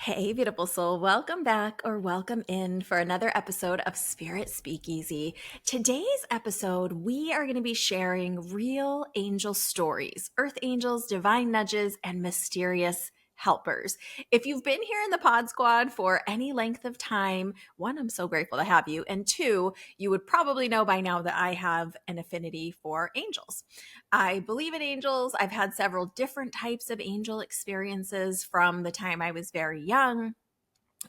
Hey, beautiful soul. Welcome back or welcome in for another episode of Spirit Speakeasy. Today's episode, we are going to be sharing real angel stories, earth angels, divine nudges, and mysterious helpers. If you've been here in the Pod Squad for any length of time, one, I'm so grateful to have you. And two, you would probably know by now that I have an affinity for angels. I believe in angels. I've had several different types of angel experiences from the time I was very young,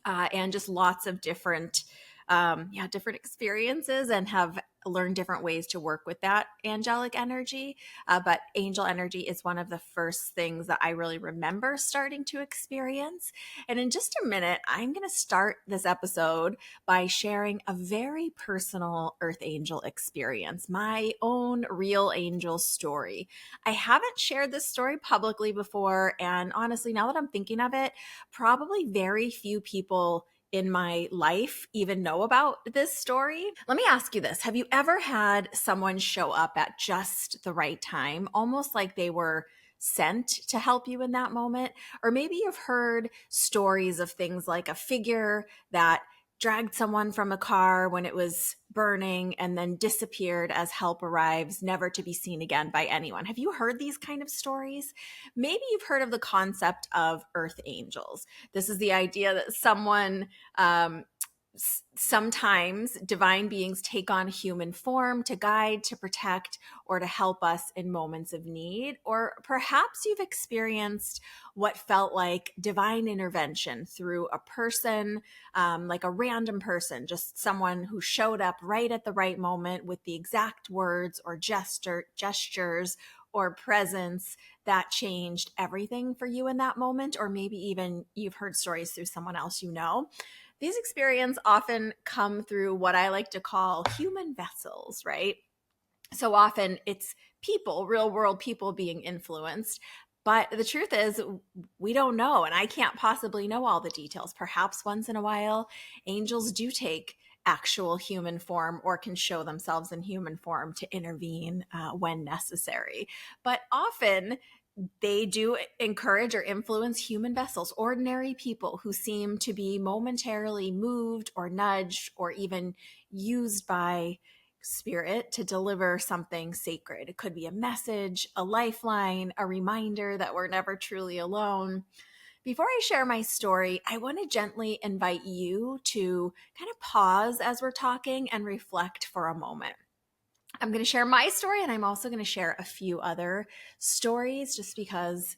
and just lots of different experiences, and have learned different ways to work with that angelic energy. But angel energy is one of the first things that I really remember starting to experience. And in just a minute, I'm going to start this episode by sharing a very personal earth angel experience, my own real angel story. I haven't shared this story publicly before. And honestly, now that I'm thinking of it, probably very few people in my life even know about this story. Let me ask you this. Have you ever had someone show up at just the right time, almost like they were sent to help you in that moment? Or maybe you've heard stories of things like a figure that dragged someone from a car when it was burning and then disappeared as help arrives, never to be seen again by anyone. Have you heard these kind of stories? Maybe you've heard of the concept of earth angels. This is the idea that sometimes divine beings take on human form to guide, to protect, or to help us in moments of need. Or perhaps you've experienced what felt like divine intervention through a person, like a random person, just someone who showed up right at the right moment with the exact words or gestures or presence that changed everything for you in that moment. Or maybe even you've heard stories through someone else you know. These experiences often come through what I like to call human vessels, right? So often it's people, real world people being influenced. But the truth is, we don't know, and I can't possibly know all the details. Perhaps once in a while, angels do take actual human form or can show themselves in human form to intervene when necessary. But often, they do encourage or influence human vessels, ordinary people who seem to be momentarily moved or nudged or even used by spirit to deliver something sacred. It could be a message, a lifeline, a reminder that we're never truly alone. Before I share my story, I want to gently invite you to kind of pause as we're talking and reflect for a moment. I'm going to share my story, and I'm also going to share a few other stories just because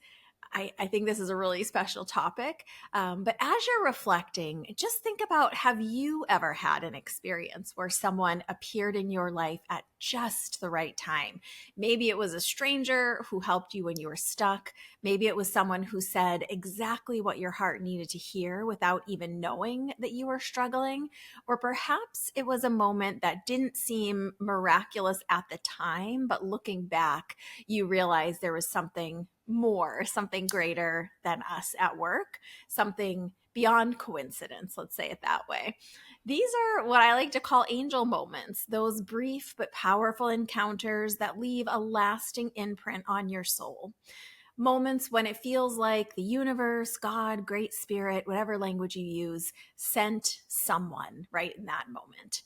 I think this is a really special topic. But as you're reflecting, just think about, have you ever had an experience where someone appeared in your life at just the right time? Maybe it was a stranger who helped you when you were stuck. Maybe it was someone who said exactly what your heart needed to hear without even knowing that you were struggling. Or perhaps it was a moment that didn't seem miraculous at the time, but looking back, you realize there was something more, something greater than us at work, something beyond coincidence, let's say it that way. These are what I like to call angel moments, those brief but powerful encounters that leave a lasting imprint on your soul. Moments when it feels like the universe, God, Great Spirit, whatever language you use, sent someone right in that moment.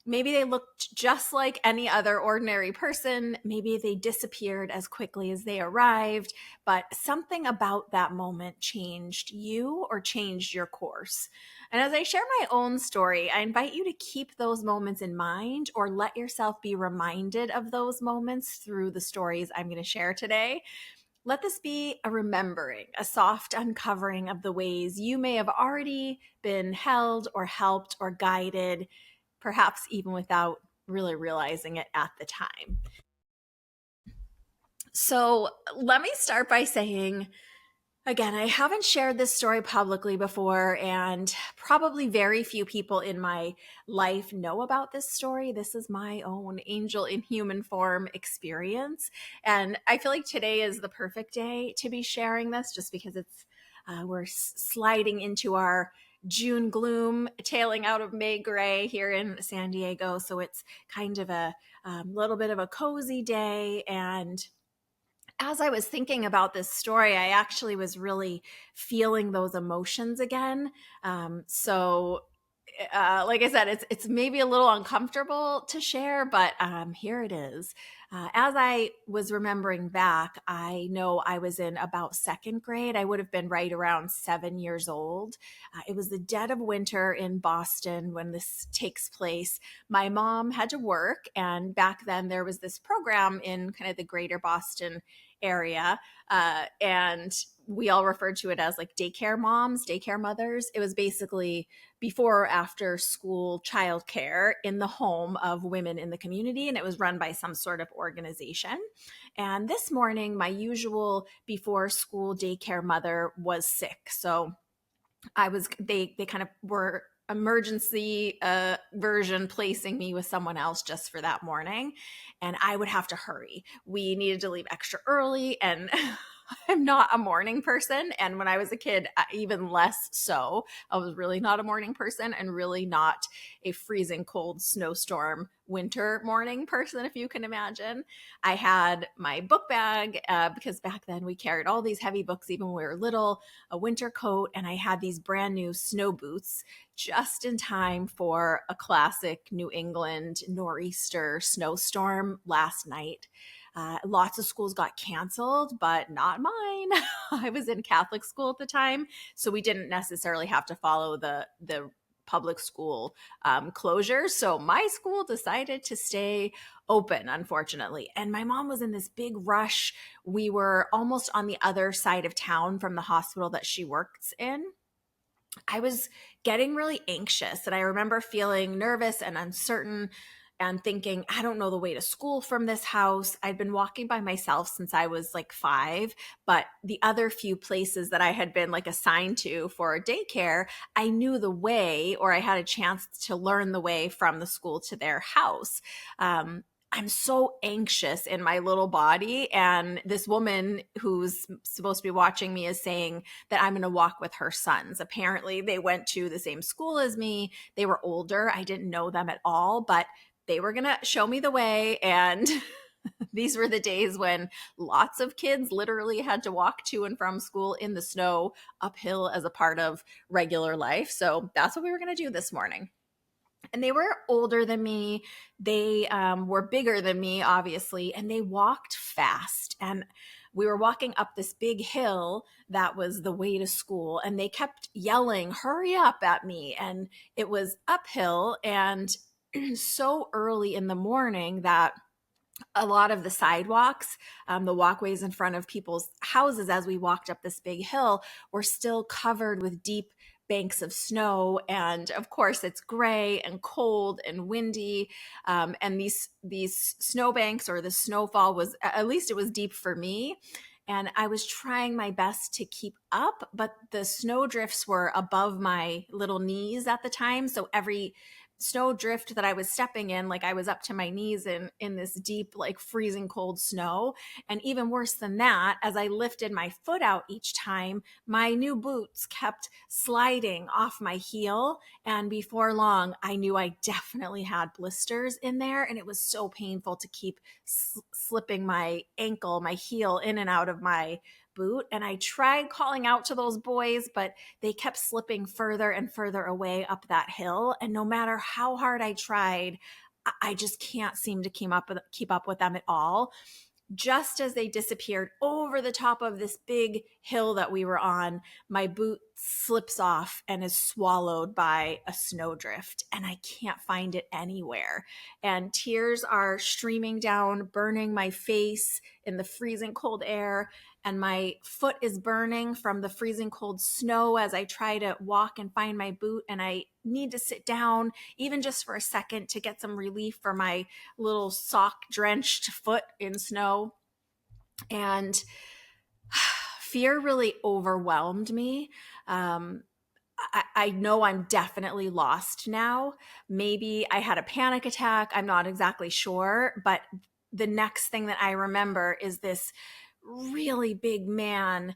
Maybe they looked just like any other ordinary person. Maybe they disappeared as quickly as they arrived, but something about that moment changed you or changed your course. And as I share my own story, I invite you to keep those moments in mind or let yourself be reminded of those moments through the stories I'm going to share today. Let this be a remembering, a soft uncovering of the ways you may have already been held or helped or guided, perhaps even without really realizing it at the time. So let me start by saying, again, I haven't shared this story publicly before, and probably very few people in my life know about this story. This is my own angel in human form experience. And I feel like today is the perfect day to be sharing this just because we're sliding into our June gloom, tailing out of May gray here in San Diego. So it's kind of a little bit of a cozy day, and As I was thinking about this story, I actually was really feeling those emotions again. Like I said, it's maybe a little uncomfortable to share, but here it is. As I was remembering back, I know I was in about second grade. I would have been right around 7 years old. It was the dead of winter in Boston when this takes place. My mom had to work, and back then there was this program in kind of the greater Boston area. And we all referred to it as like daycare moms, daycare mothers. It was basically before or after school childcare in the home of women in the community, and it was run by some sort of organization. And this morning, my usual before school daycare mother was sick. So they kind of were emergency version placing me with someone else just for that morning, and I would have to hurry. We needed to leave extra early, and I'm not a morning person, and when I was a kid, even less so. I was really not a morning person, and really not a freezing cold snowstorm winter morning person, if you can imagine. I had my book bag, because back then we carried all these heavy books even when we were little, a winter coat, and I had these brand new snow boots just in time for a classic New England nor'easter snowstorm last night. Lots of schools got canceled, but not mine. I was in Catholic school at the time, so we didn't necessarily have to follow the public school closures. So my school decided to stay open, unfortunately. And my mom was in this big rush. We were almost on the other side of town from the hospital that she works in. I was getting really anxious, and I remember feeling nervous and uncertain and thinking, I don't know the way to school from this house. I'd been walking by myself since I was like 5, but the other few places that I had been like assigned to for daycare, I knew the way, or I had a chance to learn the way from the school to their house. I'm so anxious in my little body. And this woman who's supposed to be watching me is saying that I'm going to walk with her sons. Apparently, they went to the same school as me. They were older. I didn't know them at all, but they were going to show me the way. And these were the days when lots of kids literally had to walk to and from school in the snow uphill as a part of regular life. So that's what we were going to do this morning. And they were older than me. They were bigger than me, obviously, and they walked fast. And we were walking up this big hill that was the way to school, and they kept yelling, "Hurry up," at me. And it was uphill and so early in the morning that a lot of the sidewalks, the walkways in front of people's houses as we walked up this big hill, were still covered with deep banks of snow. And of course, it's gray and cold and windy. And these snowbanks, or the snowfall, was, at least it was deep for me. And I was trying my best to keep up, but the snow drifts were above my little knees at the time. So every snow drift that I was stepping in, like I was up to my knees in this deep, like freezing cold snow. And even worse than that, as I lifted my foot out each time, my new boots kept sliding off my heel. And before long, I knew I definitely had blisters in there. And it was so painful to keep slipping my ankle, my heel in and out of my boot. And I tried calling out to those boys, but they kept slipping further and further away up that hill. And no matter how hard I tried, I just can't seem to keep up with them at all. Just as they disappeared over the top of this big hill that we were on, my boot slips off and is swallowed by a snowdrift, and I can't find it anywhere. And tears are streaming down, burning my face in the freezing cold air, and my foot is burning from the freezing cold snow as I try to walk and find my boot, and I need to sit down even just for a second to get some relief for my little sock drenched foot in snow. And fear really overwhelmed me. I know I'm definitely lost now. Maybe I had a panic attack. I'm not exactly sure. But the next thing that I remember is this really big man,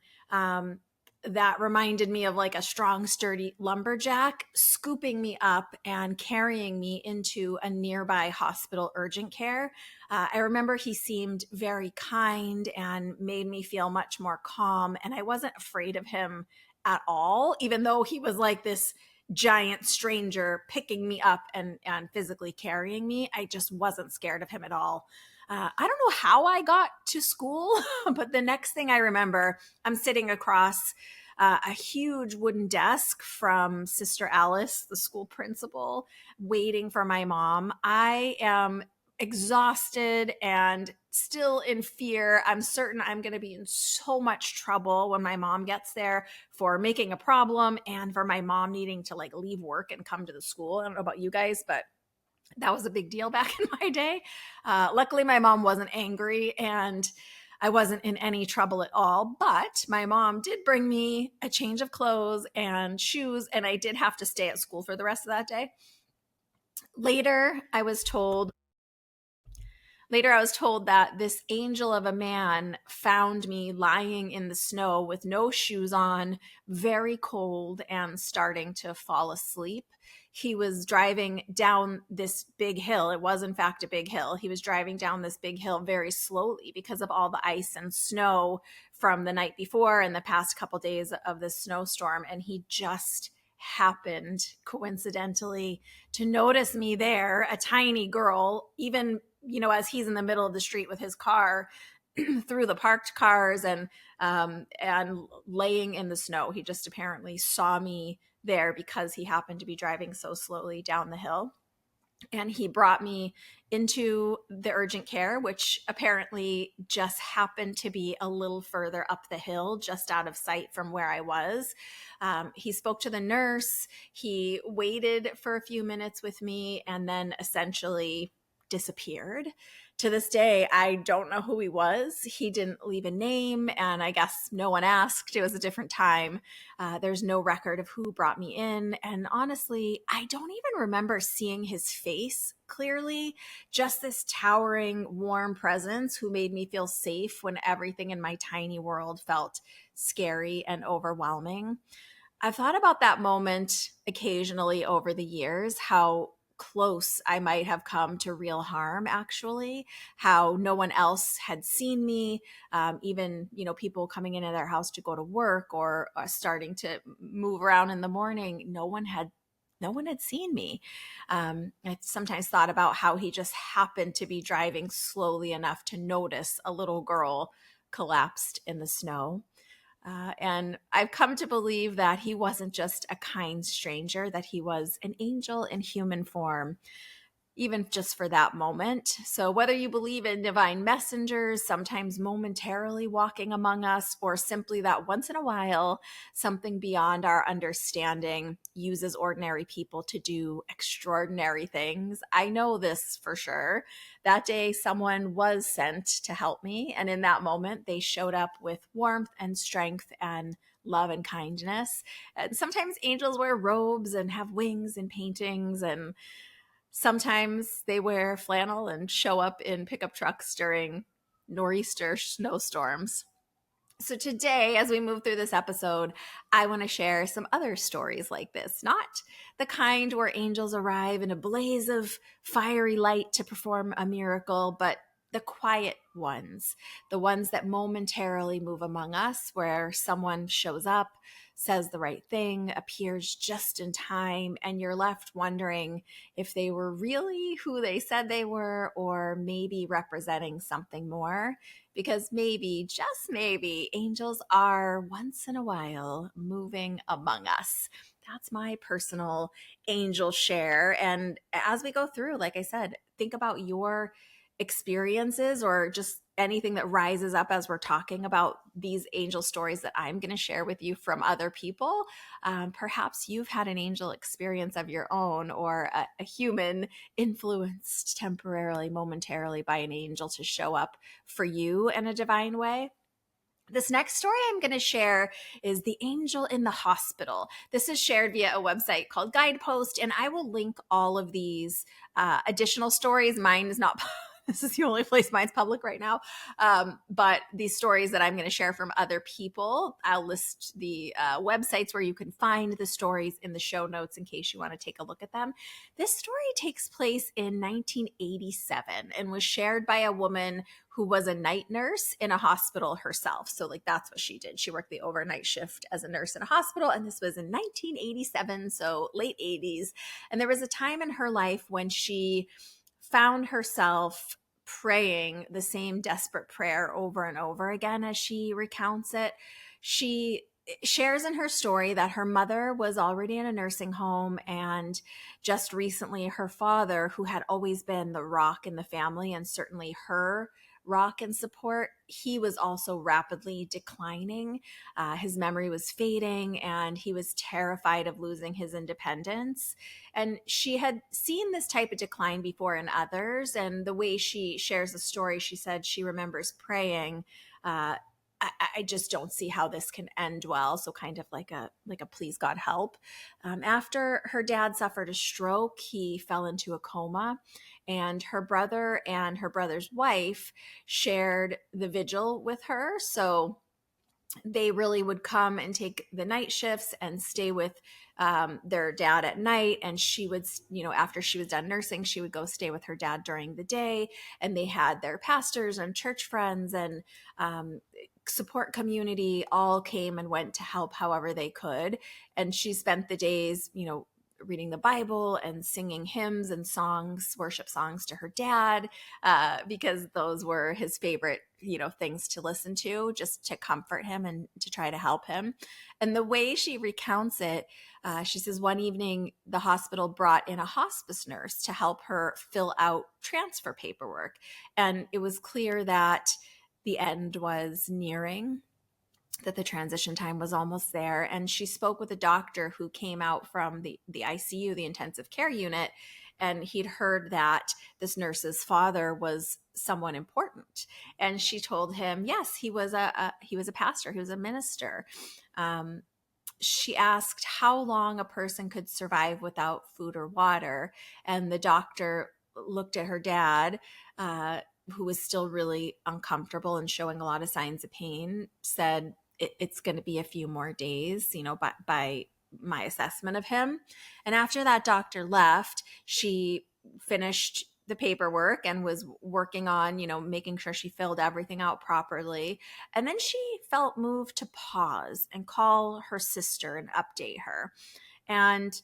that reminded me of like a strong, sturdy lumberjack scooping me up and carrying me into a nearby hospital urgent care. I remember he seemed very kind and made me feel much more calm. And I wasn't afraid of him at all, even though he was like this giant stranger picking me up and physically carrying me. I just wasn't scared of him at all. I don't know how I got to school, but the next thing I remember, I'm sitting across a huge wooden desk from Sister Alice, the school principal, waiting for my mom. I am exhausted and still in fear. I'm certain I'm going to be in so much trouble when my mom gets there for making a problem and for my mom needing to like leave work and come to the school. I don't know about you guys, but that was a big deal back in my day. Luckily, my mom wasn't angry and I wasn't in any trouble at all. But my mom did bring me a change of clothes and shoes, and I did have to stay at school for the rest of that day. Later, I was told Later, I was told that this angel of a man found me lying in the snow with no shoes on, very cold, and starting to fall asleep. He was driving down this big hill. It was, in fact, a big hill. He was driving down this big hill very slowly because of all the ice and snow from the night before and the past couple days of this snowstorm. And he just happened coincidentally to notice me there, a tiny girl, even as he's in the middle of the street with his car through the parked cars and laying in the snow. He just apparently saw me there because he happened to be driving so slowly down the hill. And he brought me into the urgent care, which apparently just happened to be a little further up the hill, just out of sight from where I was. He spoke to the nurse. He waited for a few minutes with me and then essentially disappeared. To this day, I don't know who he was. He didn't leave a name, and I guess no one asked. It was a different time. There's no record of who brought me in. And honestly, I don't even remember seeing his face clearly, just this towering, warm presence who made me feel safe when everything in my tiny world felt scary and overwhelming. I've thought about that moment occasionally over the years, how close I might have come to real harm, actually, how no one else had seen me, even, people coming into their house to go to work or starting to move around in the morning. No one had seen me. I sometimes thought about how he just happened to be driving slowly enough to notice a little girl collapsed in the snow. And I've come to believe that he wasn't just a kind stranger, that he was an angel in human form, even just for that moment. So, whether you believe in divine messengers, sometimes momentarily walking among us, or simply that once in a while, something beyond our understanding uses ordinary people to do extraordinary things, I know this for sure. That day, someone was sent to help me. And in that moment, they showed up with warmth and strength and love and kindness. And sometimes angels wear robes and have wings and paintings, and sometimes they wear flannel and show up in pickup trucks during nor'easter snowstorms. So today, as we move through this episode, I want to share some other stories like this, not the kind where angels arrive in a blaze of fiery light to perform a miracle, but the quiet ones, the ones that momentarily move among us, where someone shows up, says the right thing, appears just in time, and you're left wondering if they were really who they said they were, or maybe representing something more. Because maybe, just maybe, angels are once in a while moving among us. That's my personal angel share. And as we go through, like I said, think about your experiences or just anything that rises up as we're talking about these angel stories that I'm going to share with you from other people. Perhaps you've had an angel experience of your own, or a human influenced temporarily, momentarily by an angel to show up for you in a divine way. This next story I'm going to share is The Angel in the Hospital. This is shared via a website called Guidepost, and I will link all of these additional stories. Mine is not this is the only place mine's public right now. But these stories that I'm going to share from other people, I'll list the websites where you can find the stories in the show notes in case you want to take a look at them. This story takes place in 1987 and was shared by a woman who was a night nurse in a hospital herself. So like that's what she did. She worked the overnight shift as a nurse in a hospital. And this was in 1987, so late 80s. And there was a time in her life when she found herself praying the same desperate prayer over and over again as she recounts it. She shares in her story that her mother was already in a nursing home, and just recently her father, who had always been the rock in the family and certainly her rock and support, he was also rapidly declining. His memory was fading and he was terrified of losing his independence. And she had seen this type of decline before in others. And the way she shares the story, she said she remembers praying, I just don't see how this can end well. So kind of like a please God help. After her dad suffered a stroke, he fell into a coma, and her brother and her brother's wife shared the vigil with her. So they really would come and take the night shifts and stay with their dad at night. And she would, after she was done nursing, she would go stay with her dad during the day. And they had their pastors and church friends and support community all came and went to help however they could. And she spent the days, reading the Bible and singing hymns and songs, worship songs to her dad, because those were his favorite, things to listen to, just to comfort him and to try to help him. And the way she recounts it, she says one evening the hospital brought in a hospice nurse to help her fill out transfer paperwork. And it was clear that the end was nearing, that the transition time was almost there. And she spoke with a doctor who came out from the ICU, the intensive care unit, and he'd heard that this nurse's father was someone important. And she told him, yes, he was a pastor, he was a minister. She asked how long a person could survive without food or water. And the doctor looked at her dad, who was still really uncomfortable and showing a lot of signs of pain, said, it's going to be a few more days, by my assessment of him. And after that doctor left, she finished the paperwork and was working on, making sure she filled everything out properly. And then she felt moved to pause and call her sister and update her. And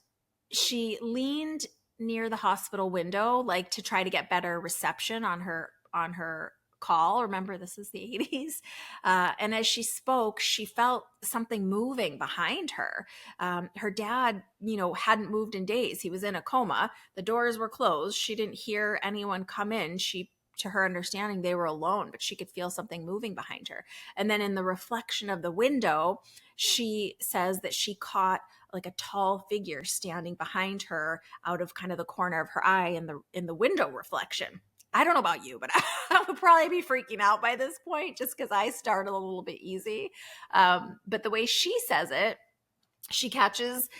she leaned near the hospital window, like to try to get better reception on her call. Remember, this is the 80s. And as she spoke, she felt something moving behind her. Her dad, hadn't moved in days. He was in a coma. The doors were closed. She didn't hear anyone come in. To her understanding, they were alone, but she could feel something moving behind her. And then in the reflection of the window, she says that she caught like a tall figure standing behind her out of kind of the corner of her eye in the window reflection. I don't know about you, but I would probably be freaking out by this point just because I started a little bit easy. But the way she says it, she catches,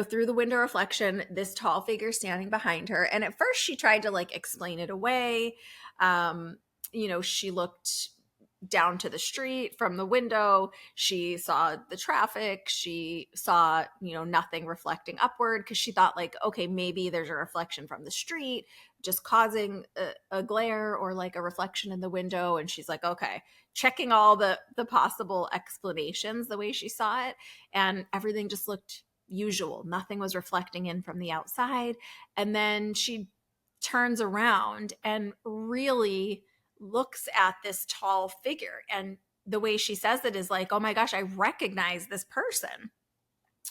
through the window reflection, this tall figure standing behind her. And at first she tried to like explain it away. She looked down to the street from the window. She saw the traffic. She saw, nothing reflecting upward because she thought like, okay, maybe there's a reflection from the street just causing a glare or like a reflection in the window. And she's like, okay, checking all the possible explanations the way she saw it. And everything just looked usual. Nothing was reflecting in from the outside. And then she turns around and really looks at this tall figure. And the way she says it is like, oh my gosh, I recognize this person.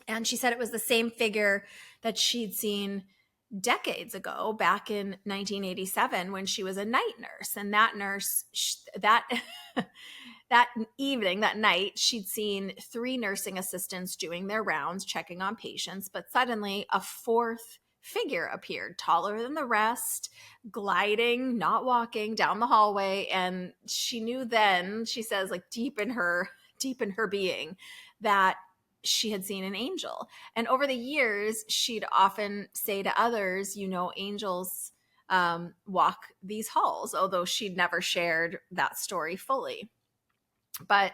And she said it was the same figure that she'd seen decades ago, back in 1987, when she was a night nurse. And that nurse, that evening, that night, she'd seen 3 nursing assistants doing their rounds, checking on patients. But suddenly a 4th figure appeared, taller than the rest, gliding, not walking down the hallway. And she knew then, she says, like deep in her being, that she had seen an angel. And over the years, she'd often say to others, angels walk these halls, although she'd never shared that story fully. But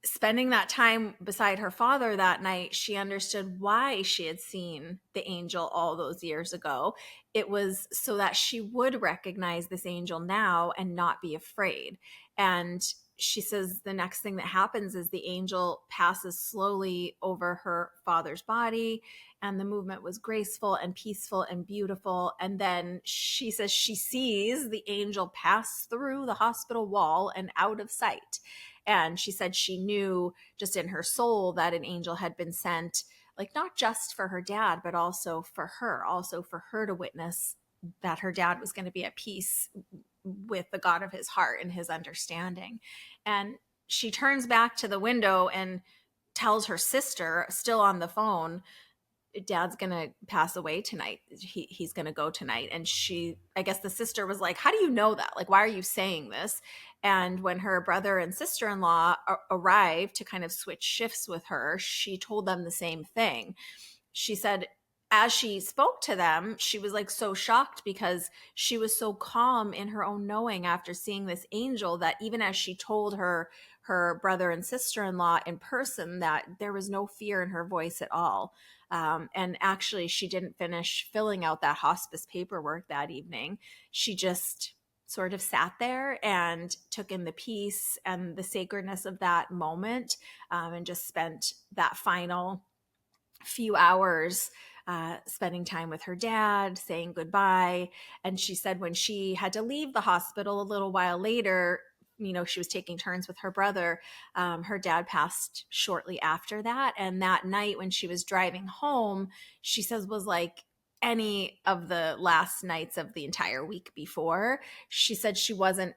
spending that time beside her father that night, she understood why she had seen the angel all those years ago. It was so that she would recognize this angel now and not be afraid. And she says the next thing that happens is the angel passes slowly over her father's body, and the movement was graceful and peaceful and beautiful. And then she says she sees the angel pass through the hospital wall and out of sight. And she said she knew just in her soul that an angel had been sent, like not just for her dad, but also for her to witness that her dad was going to be at peace with the God of his heart and his understanding. And she turns back to the window and tells her sister, still on the phone, Dad's gonna pass away tonight. He's gonna go tonight. And I guess the sister was like, how do you know that? Like, why are you saying this? And when her brother and sister-in-law arrived to kind of switch shifts with her, she told them the same thing. She said, as she spoke to them, she was like so shocked because she was so calm in her own knowing after seeing this angel, that even as she told her brother and sister-in-law in person, that there was no fear in her voice at all. And actually, she didn't finish filling out that hospice paperwork that evening. She just sort of sat there and took in the peace and the sacredness of that moment, and just spent that final few hours spending time with her dad, saying goodbye. And she said when she had to leave the hospital a little while later, she was taking turns with her brother. Her dad passed shortly after that. And that night when she was driving home, she says was like any of the last nights of the entire week before. She said she wasn't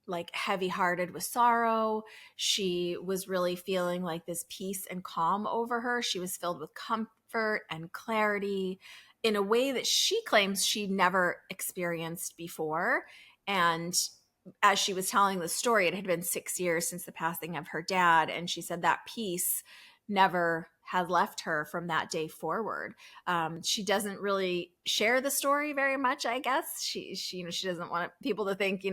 like heavy-hearted with sorrow. She was really feeling like this peace and calm over her. She was filled with comfort and clarity in a way that she claims she never experienced before. And as she was telling the story, it had been 6 years since the passing of her dad. And she said that peace never has left her from that day forward. She doesn't really share the story very much, I guess. She doesn't want people to think,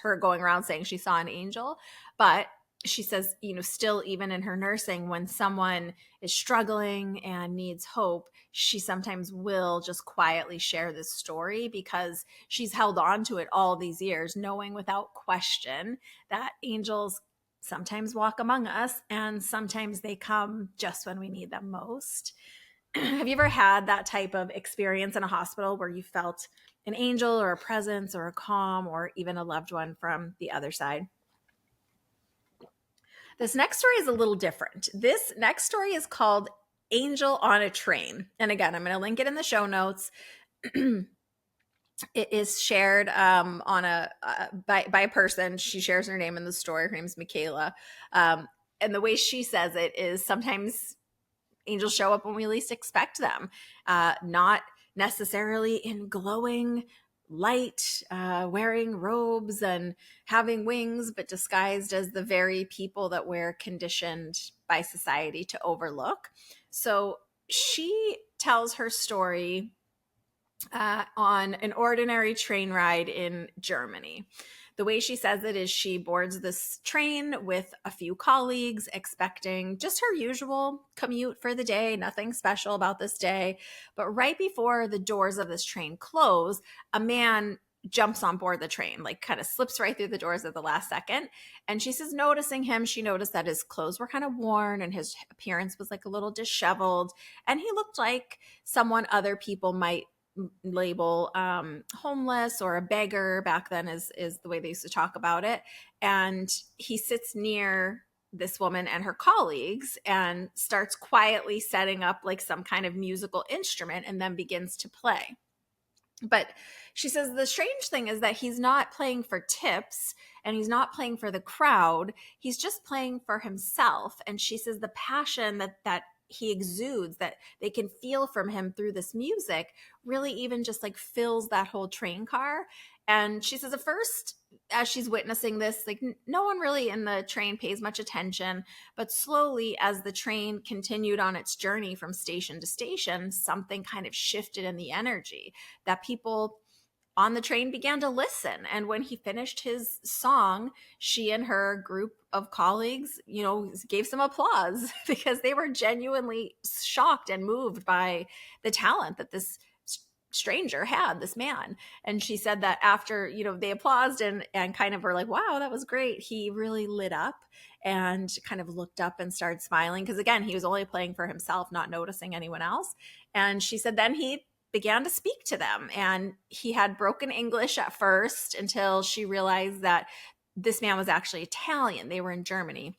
her going around saying she saw an angel. But she says, still, even in her nursing, when someone is struggling and needs hope, she sometimes will just quietly share this story because she's held on to it all these years, knowing without question that angels sometimes walk among us and sometimes they come just when we need them most. Have you ever had that type of experience in a hospital where you felt an angel or a presence or a calm or even a loved one from the other side? This next story is a little different. This next story is called Angel on a Train. And again, I'm going to link it in the show notes. It is shared by a person. She shares her name in the story. Her name is Michaela. And the way she says it is sometimes angels show up when we least expect them, not necessarily in glowing light, wearing robes and having wings, but disguised as the very people that we're conditioned by society to overlook. So she tells her story on an ordinary train ride in Germany. The way she says it is she boards this train with a few colleagues, expecting just her usual commute for the day, nothing special about this day. But right before the doors of this train close, a man jumps on board the train, like kind of slips right through the doors at the last second. And she says, noticing him, she noticed that his clothes were kind of worn and his appearance was like a little disheveled. And he looked like someone other people might label homeless or a beggar. Back then is the way they used to talk about it. And he sits near this woman and her colleagues and starts quietly setting up like some kind of musical instrument and then begins to play. But she says the strange thing is that he's not playing for tips and he's not playing for the crowd. He's just playing for himself. And she says the passion that he exudes, that they can feel from him through this music, really even just like fills that whole train car. And she says at first, as she's witnessing this, like no one really in the train pays much attention, but slowly as the train continued on its journey from station to station, something kind of shifted in the energy, that people on the train began to listen. And when he finished his song, she and her group of colleagues, gave some applause because they were genuinely shocked and moved by the talent that this stranger had, this man. And she said that after, they applauded and kind of were like, wow, that was great, he really lit up and kind of looked up and started smiling, because again, he was only playing for himself, not noticing anyone else. And she said then he began to speak to them, and he had broken English at first until she realized that this man was actually Italian. They were in Germany,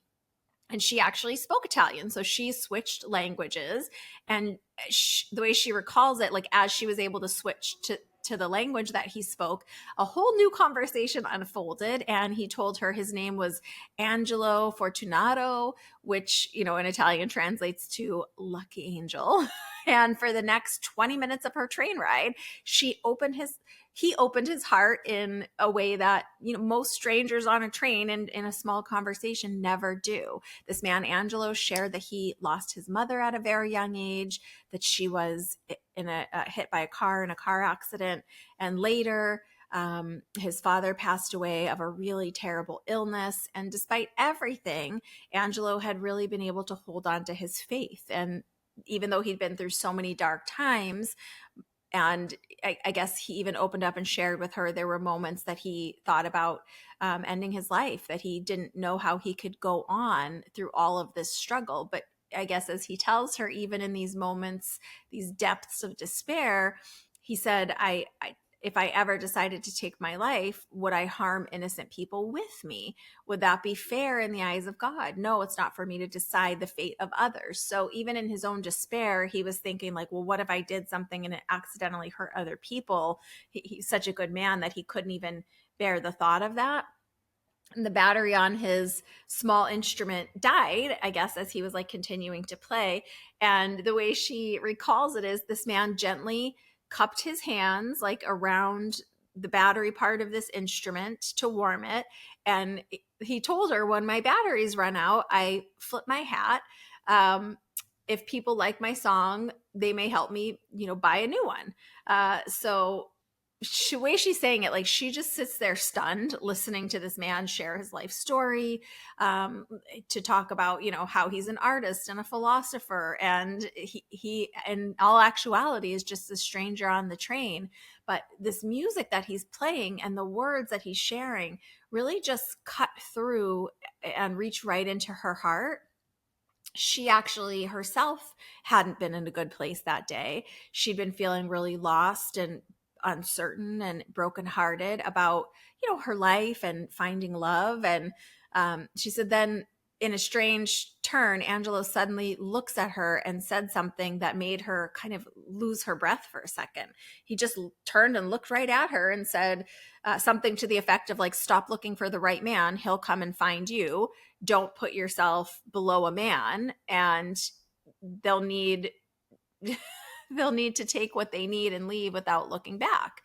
and she actually spoke Italian. So she switched languages, and the way she recalls it, like as she was able to switch to the language that he spoke, a whole new conversation unfolded. And he told her his name was Angelo Fortunato, which, in Italian translates to lucky angel. And for the next 20 minutes of her train ride, he opened his heart in a way that, most strangers on a train and in a small conversation never do. This man, Angelo, shared that he lost his mother at a very young age, that she was hit by a car in a car accident. And later, his father passed away of a really terrible illness. And despite everything, Angelo had really been able to hold on to his faith. And even though he'd been through so many dark times, and I guess he even opened up and shared with her there were moments that he thought about ending his life, that he didn't know how he could go on through all of this struggle. But I guess as he tells her, even in these moments, these depths of despair, he said, if I ever decided to take my life, would I harm innocent people with me? Would that be fair in the eyes of God? No, it's not for me to decide the fate of others. So even in his own despair, he was thinking like, well, what if I did something and it accidentally hurt other people? He's such a good man that he couldn't even bear the thought of that. And the battery on his small instrument died, I guess, as he was like continuing to play. And the way she recalls it is this man gently cupped his hands like around the battery part of this instrument to warm it. And he told her, when my batteries run out, I flip my hat. If people like my song, they may help me, buy a new one. So the way she's saying it, like she just sits there stunned, listening to this man share his life story, to talk about, how he's an artist and a philosopher, and he in all actuality is just a stranger on the train. But this music that he's playing and the words that he's sharing really just cut through and reach right into her heart. She actually herself hadn't been in a good place that day. She'd been feeling really lost and uncertain and brokenhearted about, her life and finding love. And she said then, in a strange turn, Angelo suddenly looks at her and said something that made her kind of lose her breath for a second. He just turned and looked right at her and said something to the effect of like, stop looking for the right man. He'll come and find you. Don't put yourself below a man, and they'll need to take what they need and leave without looking back.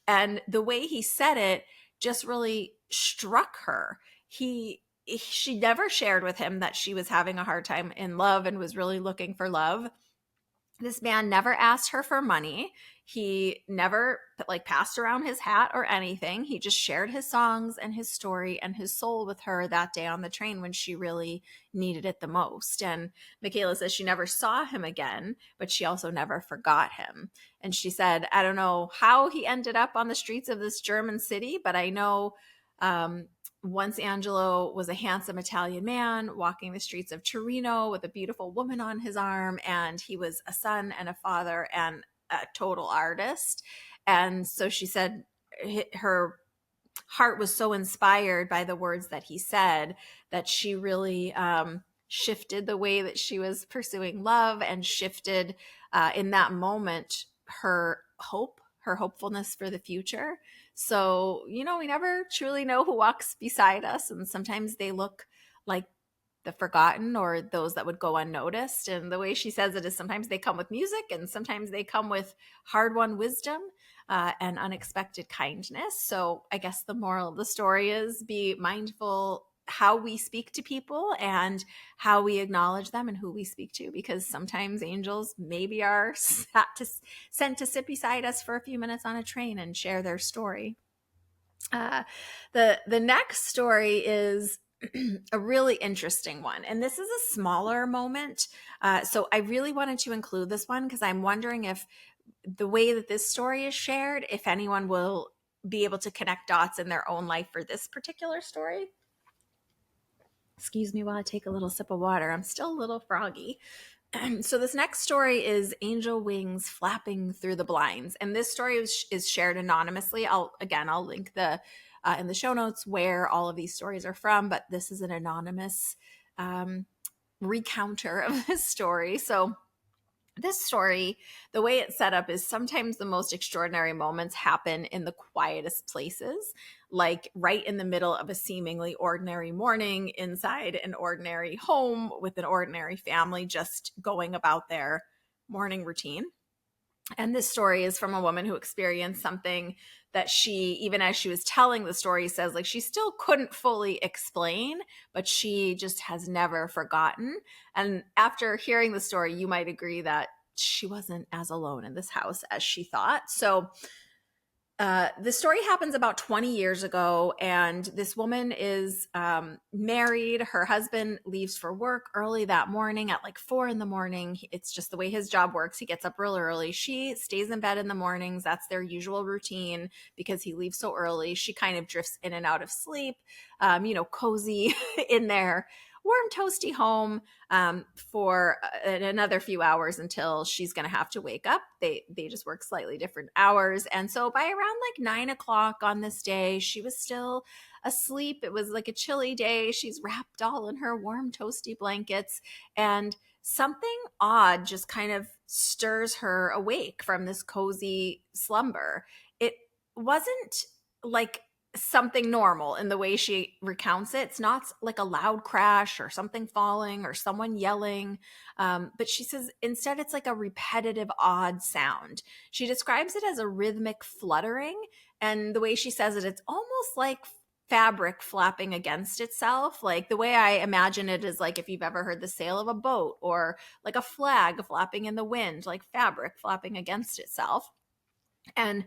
And the way he said it just really struck her. She never shared with him that she was having a hard time in love and was really looking for love. This man never asked her for money. He never like passed around his hat or anything. He just shared his songs and his story and his soul with her that day on the train when she really needed it the most. And Michaela says she never saw him again, but she also never forgot him. And she said, I don't know how he ended up on the streets of this German city, but I know once Angelo was a handsome Italian man walking the streets of Torino with a beautiful woman on his arm, and he was a son and a father and a total artist. And so she said her heart was so inspired by the words that he said that she really shifted the way that she was pursuing love, and shifted in that moment her hopefulness for the future. So, we never truly know who walks beside us. And sometimes they look like the forgotten or those that would go unnoticed. And the way she says it is sometimes they come with music and sometimes they come with hard-won wisdom and unexpected kindness. So I guess the moral of the story is be mindful how we speak to people and how we acknowledge them and who we speak to, because sometimes angels maybe are sent to sit beside us for a few minutes on a train and share their story. The next story is a really interesting one, and this is a smaller moment. So I really wanted to include this one because I'm wondering if the way that this story is shared, if anyone will be able to connect dots in their own life for this particular story. Excuse me while I take a little sip of water. I'm still a little froggy. So this next story is Angel Wings Flapping Through the Blinds. And this story is shared anonymously. I'll link the in the show notes where all of these stories are from, but this is an anonymous recounter of this story. So this story, the way it's set up is sometimes the most extraordinary moments happen in the quietest places, like right in the middle of a seemingly ordinary morning inside an ordinary home with an ordinary family just going about their morning routine. And this story is from a woman who experienced something that she, even as she was telling the story, says like she still couldn't fully explain, but she just has never forgotten. And after hearing the story, you might agree that she wasn't as alone in this house as she thought. So the story happens about 20 years ago, and this woman is married. Her husband leaves for work early that morning at like 4 a.m. It's just the way his job works. He gets up real early. She stays in bed in the mornings. That's their usual routine because he leaves so early. She kind of drifts in and out of sleep, cozy in their warm, toasty home for another few hours until she's going to have to wake up. They just work slightly different hours. And so by around like 9 o'clock on this day, she was still asleep. It was like a chilly day. She's wrapped all in her warm, toasty blankets. And something odd just kind of stirs her awake from this cozy slumber. It wasn't like something normal in the way she recounts it. It's not like a loud crash or something falling or someone yelling. But she says instead it's like a repetitive, odd sound. She describes it as a rhythmic fluttering. And the way she says it, it's almost like fabric flapping against itself. Like the way I imagine it is like if you've ever heard the sail of a boat or like a flag flapping in the wind, like fabric flapping against itself. And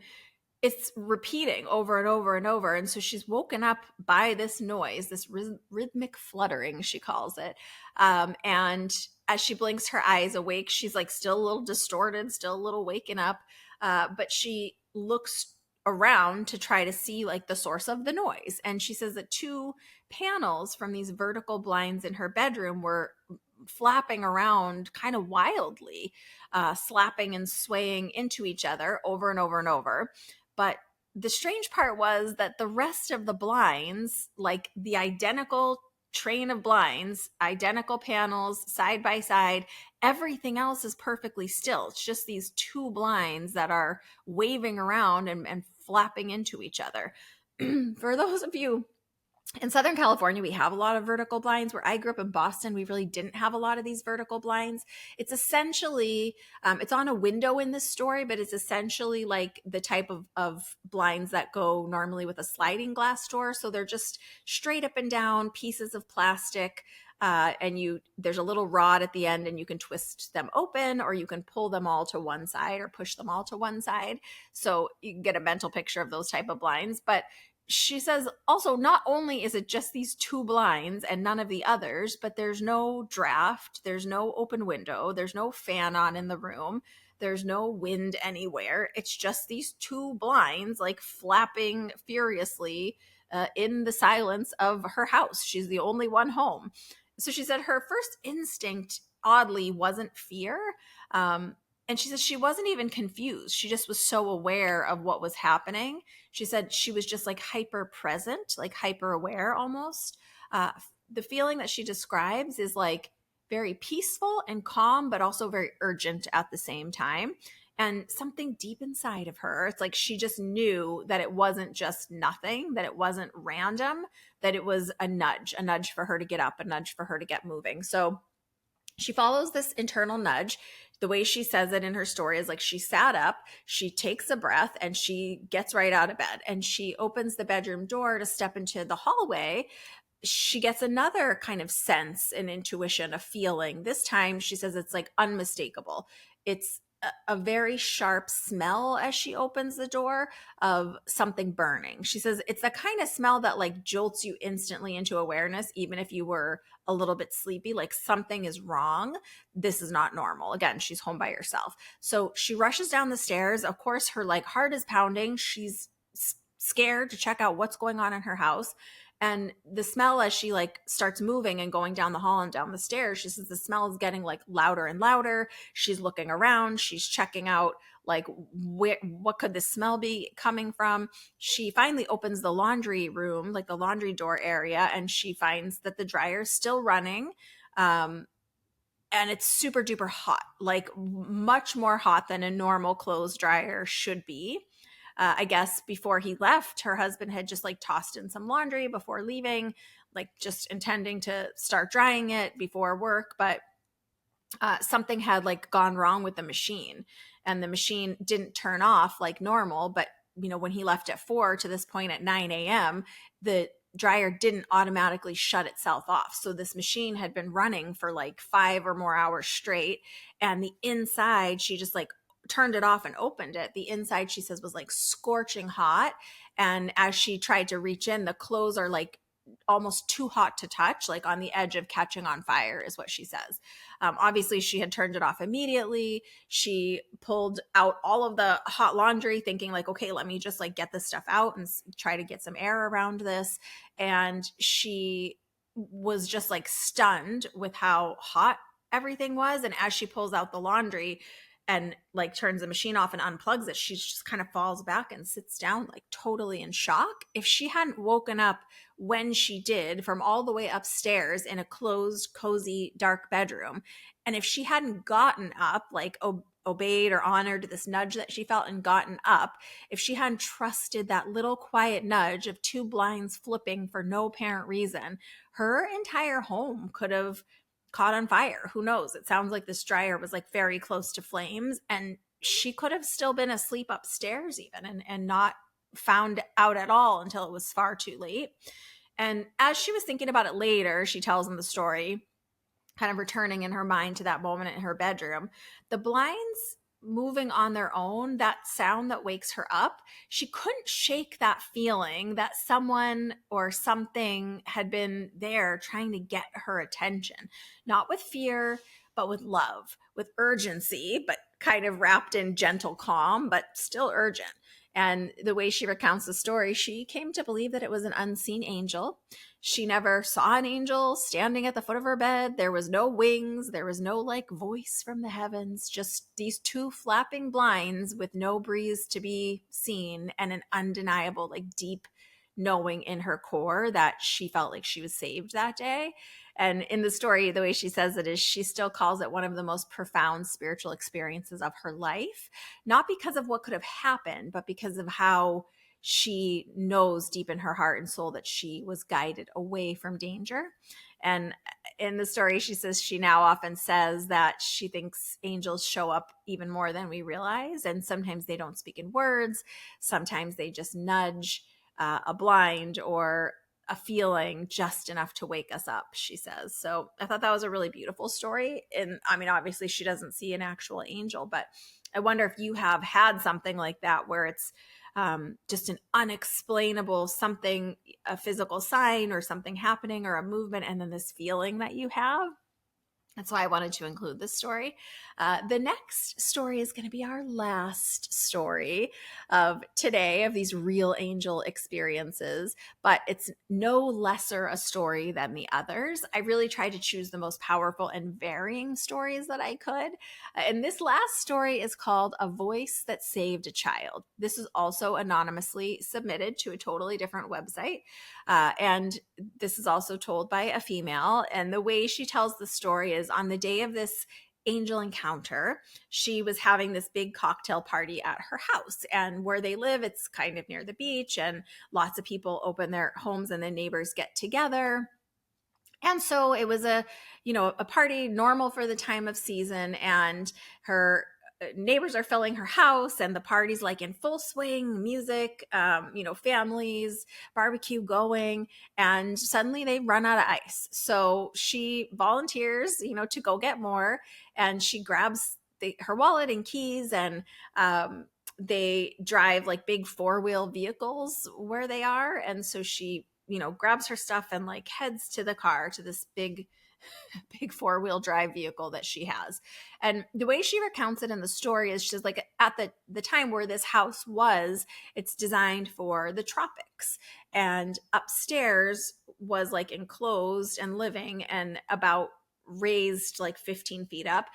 it's repeating over and over and over. And so she's woken up by this noise, this rhythmic fluttering, she calls it. And as she blinks her eyes awake, she's like still a little distorted, still a little waking up. But she looks around to try to see like the source of the noise. And she says that two panels from these vertical blinds in her bedroom were flapping around kind of wildly, slapping and swaying into each other over and over and over. But the strange part was that the rest of the blinds, like the identical train of blinds, identical panels, side by side, everything else is perfectly still. It's just these two blinds that are waving around and flapping into each other. For those of you in Southern California, we have a lot of vertical blinds. Where I grew up in Boston, we really didn't have a lot of these vertical blinds. It's essentially, it's on a window in this story, but it's essentially like the type of blinds that go normally with a sliding glass door. So they're just straight up and down pieces of plastic. And there's a little rod at the end and you can twist them open or you can pull them all to one side or push them all to one side. So you can get a mental picture of those type of blinds. But she says also, not only is it just these two blinds and none of the others, but there's no draft, there's no open window, there's no fan on in the room, there's no wind anywhere. It's just these two blinds like flapping furiously in the silence of her house. She's the only one home. So she said her first instinct, oddly, wasn't fear. And she said she wasn't even confused. She just was so aware of what was happening. She said she was just like hyper present, like hyper aware almost. The feeling that she describes is like very peaceful and calm, but also very urgent at the same time. And something deep inside of her, it's like she just knew that it wasn't just nothing, that it wasn't random, that it was a nudge for her to get up, a nudge for her to get moving. So she follows this internal nudge. The way she says it in her story is like she sat up, she takes a breath, and she gets right out of bed, and she opens the bedroom door to step into the hallway. She gets another kind of sense, an intuition, a feeling. This time she says it's like unmistakable. It's a very sharp smell as she opens the door of something burning. She says it's the kind of smell that like jolts you instantly into awareness, even if you were a little bit sleepy, like something is wrong. This is not normal. Again, she's home by herself. So she rushes down the stairs. Of course, her like heart is pounding. She's scared to check out what's going on in her house. And the smell, as she like starts moving and going down the hall and down the stairs, she says the smell is getting like louder and louder. She's looking around. She's checking out like what could the smell be coming from. She finally opens the laundry room, like the laundry door area, and she finds that the dryer is still running. And it's super duper hot, like much more hot than a normal clothes dryer should be. I guess before he left, her husband had just like tossed in some laundry before leaving, like just intending to start drying it before work. But something had like gone wrong with the machine, and the machine didn't turn off like normal. But, you know, when he left at 4 to this point at 9 a.m., the dryer didn't automatically shut itself off. So this machine had been running for like 5 or more hours straight. And the inside, she just like turned it off and opened it. The inside, she says, was like scorching hot. And as she tried to reach in, the clothes are like almost too hot to touch, like on the edge of catching on fire, is what she says. Obviously, she had turned it off immediately. She pulled out all of the hot laundry, thinking like, okay, let me just like get this stuff out and try to get some air around this. And she was just like stunned with how hot everything was. And as she pulls out the laundry and like turns the machine off and unplugs it, she just kind of falls back and sits down like totally in shock. If she hadn't woken up when she did from all the way upstairs in a closed, cozy, dark bedroom, and if she hadn't gotten up, like obeyed or honored this nudge that she felt and gotten up, if she hadn't trusted that little quiet nudge of two blinds flipping for no apparent reason, her entire home could have caught on fire. Who knows? It sounds like this dryer was like very close to flames, and she could have still been asleep upstairs even and not found out at all until it was far too late. And as she was thinking about it later, she tells in the story, kind of returning in her mind to that moment in her bedroom, the blinds moving on their own, that sound that wakes her up, she couldn't shake that feeling that someone or something had been there trying to get her attention, not with fear, but with love, with urgency, but kind of wrapped in gentle calm, but still urgent. And the way she recounts the story, she came to believe that it was an unseen angel. She never saw an angel standing at the foot of her bed. There was no wings. There was no like voice from the heavens, just these two flapping blinds with no breeze to be seen, and an undeniable, like deep knowing in her core that she felt like she was saved that day. And in the story, the way she says it is she still calls it one of the most profound spiritual experiences of her life, not because of what could have happened, but because of how she knows deep in her heart and soul that she was guided away from danger. And in the story, she says she now often says that she thinks angels show up even more than we realize. And sometimes they don't speak in words. Sometimes they just nudge a blind or a feeling just enough to wake us up, she says. So I thought that was a really beautiful story. And I mean, obviously she doesn't see an actual angel, but I wonder if you have had something like that where it's just an unexplainable something, a physical sign or something happening or a movement, and then this feeling that you have. That's why I wanted to include this story. The next story is going to be our last story of today, of these real angel experiences, but it's no lesser a story than the others. I really tried to choose the most powerful and varying stories that I could. And this last story is called A Voice That Saved a Child. This is also anonymously submitted to a totally different website. And this is also told by a female. And the way she tells the story is on the day of this angel encounter. She was having this big cocktail party at her house, and where they live, it's kind of near the beach, and lots of people open their homes and the neighbors get together. And so it was a party normal for the time of season, and her neighbors are filling her house, and the party's like in full swing, music, families, barbecue going, and suddenly they run out of ice. So she volunteers, to go get more, and she grabs her wallet and keys, and they drive like big four-wheel vehicles where they are. And so she grabs her stuff and like heads to the car, to this big four-wheel drive vehicle that she has. And the way she recounts it in the story is she's like, at the time where this house was, it's designed for the tropics, and upstairs was like enclosed and living and about raised like 15 feet up.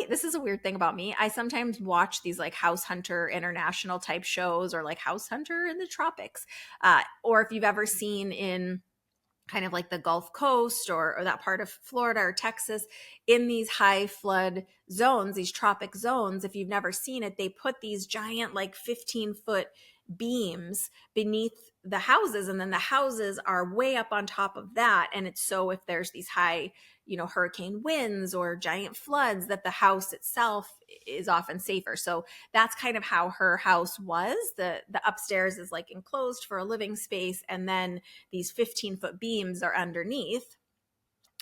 This is a weird thing about me. I sometimes watch these like House Hunter International type shows, or like House Hunter in the Tropics. Or if you've ever seen in kind of like the Gulf Coast, or that part of Florida or Texas, in these high flood zones, these tropic zones, if you've never seen it, they put these giant like 15-foot beams beneath the houses, and then the houses are way up on top of that. And it's so if there's these high hurricane winds or giant floods, that the house itself is often safer. So that's kind of how her house was. The upstairs is like enclosed for a living space, and then these 15-foot beams are underneath,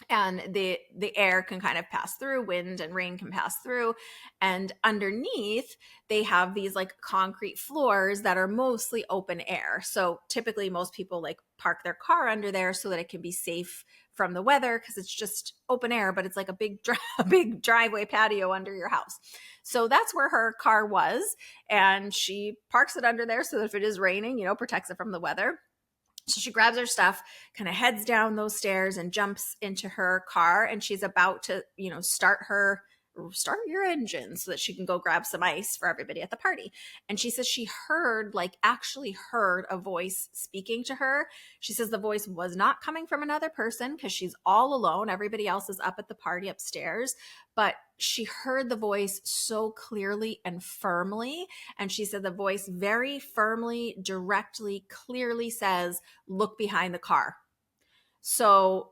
and the air can kind of pass through, wind and rain can pass through, and underneath they have these like concrete floors that are mostly open air. So typically most people like park their car under there so that it can be safe from the weather, because it's just open air, but it's like a big driveway patio under your house. So that's where her car was, and she parks it under there so that if it is raining, protects it from the weather. So she grabs her stuff, kind of heads down those stairs and jumps into her car, and she's about to, start your engine so that she can go grab some ice for everybody at the party. And she says she actually heard a voice speaking to her. She says the voice was not coming from another person, because she's all alone. Everybody else is up at the party upstairs, but she heard the voice so clearly and firmly. And she said the voice very firmly, directly, clearly says, "Look behind the car." So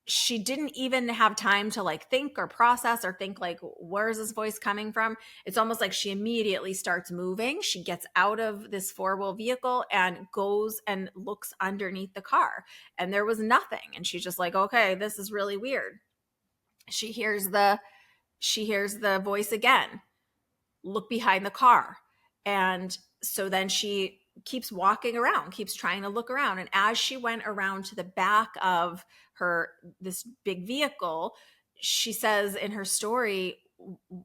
she didn't even have time to like think or process or think like, where's this voice coming from? It's almost like she immediately starts moving. She gets out of this four-wheel vehicle and goes and looks underneath the car, and there was nothing. And she's just like, okay, this is really weird. She hears the voice again, "Look behind the car." And so then she keeps walking around, keeps trying to look around. And as she went around to the back of this big vehicle, she says in her story,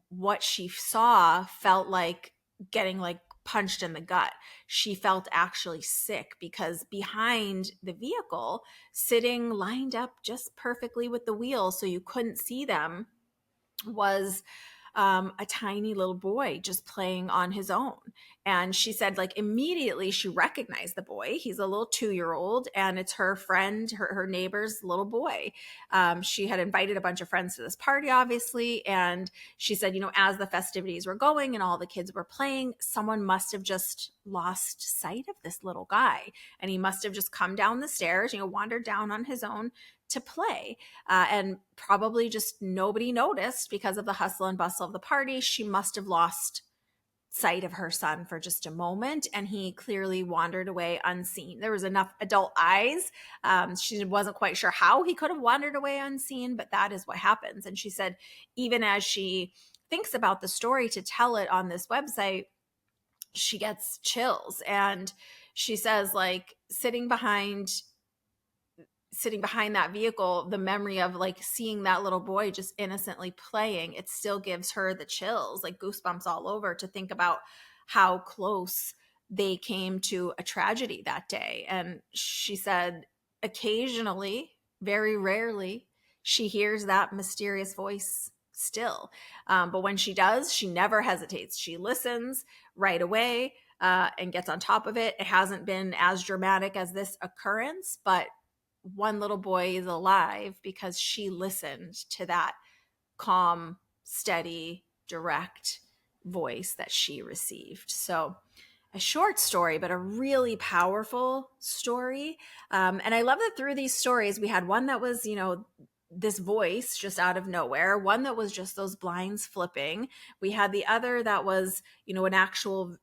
what she saw felt like getting like punched in the gut. She felt actually sick, because behind the vehicle, sitting lined up just perfectly with the wheels so you couldn't see them, was a tiny little boy just playing on his own. And she said like immediately she recognized the boy. He's a little 2-year-old, and it's her friend, her neighbor's little boy. She had invited a bunch of friends to this party, obviously. And she said, as the festivities were going and all the kids were playing, someone must have just lost sight of this little guy. And he must have just come down the stairs, wandered down on his own to play. And probably just nobody noticed because of the hustle and bustle of the party. She must have lost sight of her son for just a moment, and he clearly wandered away unseen. There was enough adult eyes. She wasn't quite sure how he could have wandered away unseen, but that is what happens. And she said, even as she thinks about the story to tell it on this website, she gets chills. And she says like sitting behind that vehicle, the memory of like seeing that little boy just innocently playing, it still gives her the chills, like goosebumps all over, to think about how close they came to a tragedy that day. And she said occasionally, very rarely, she hears that mysterious voice still. But when she does, she never hesitates. She listens right away and gets on top of it. It hasn't been as dramatic as this occurrence, but one little boy is alive because she listened to that calm, steady, direct voice that she received. So, a short story, but a really powerful story. And I love that through these stories, we had one that was, this voice just out of nowhere, one that was just those blinds flipping. We had the other that was, an actual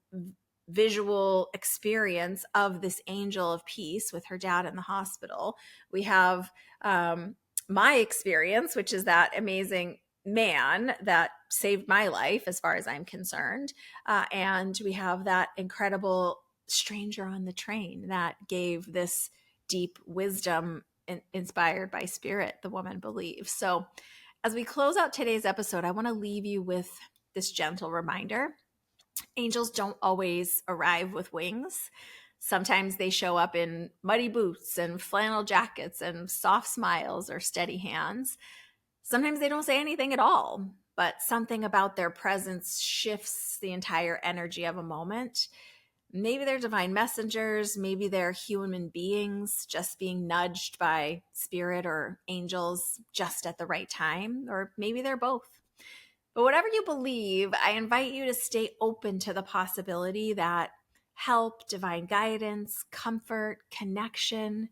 visual experience of this angel of peace with her dad in the hospital. We have my experience, which is that amazing man that saved my life as far as I'm concerned. And we have that incredible stranger on the train that gave this deep wisdom inspired by spirit, the woman believes. So as we close out today's episode, I want to leave you with this gentle reminder. Angels don't always arrive with wings. Sometimes they show up in muddy boots and flannel jackets and soft smiles or steady hands. Sometimes they don't say anything at all, but something about their presence shifts the entire energy of a moment. Maybe they're divine messengers, maybe they're human beings just being nudged by spirit or angels just at the right time, or maybe they're both. But whatever you believe, I invite you to stay open to the possibility that help, divine guidance, comfort, connection,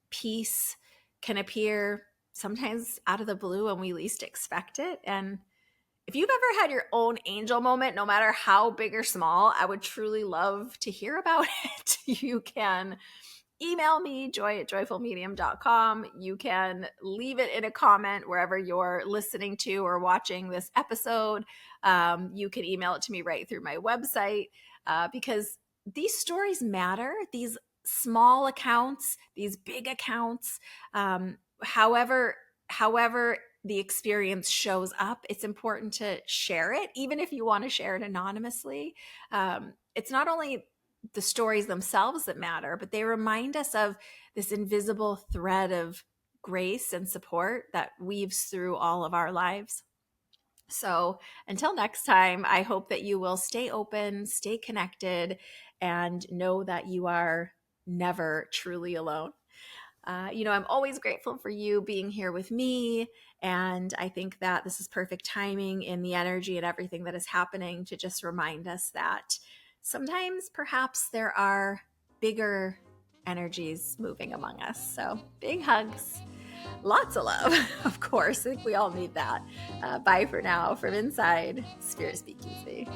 peace can appear sometimes out of the blue when we least expect it. And if you've ever had your own angel moment, no matter how big or small, I would truly love to hear about it. You can email me, joy@joyfulmedium.com. You can leave it in a comment wherever you're listening to or watching this episode. You can email it to me right through my website because these stories matter. These small accounts, these big accounts, however the experience shows up, it's important to share it, even if you want to share it anonymously. It's not only the stories themselves that matter, but they remind us of this invisible thread of grace and support that weaves through all of our lives. So until next time, I hope that you will stay open, stay connected, and know that you are never truly alone. I'm always grateful for you being here with me. And I think that this is perfect timing in the energy and everything that is happening to just remind us that sometimes perhaps there are bigger energies moving among us. So big hugs, lots of love, of course. I think we all need that. Bye for now from inside Spirit Speakeasy.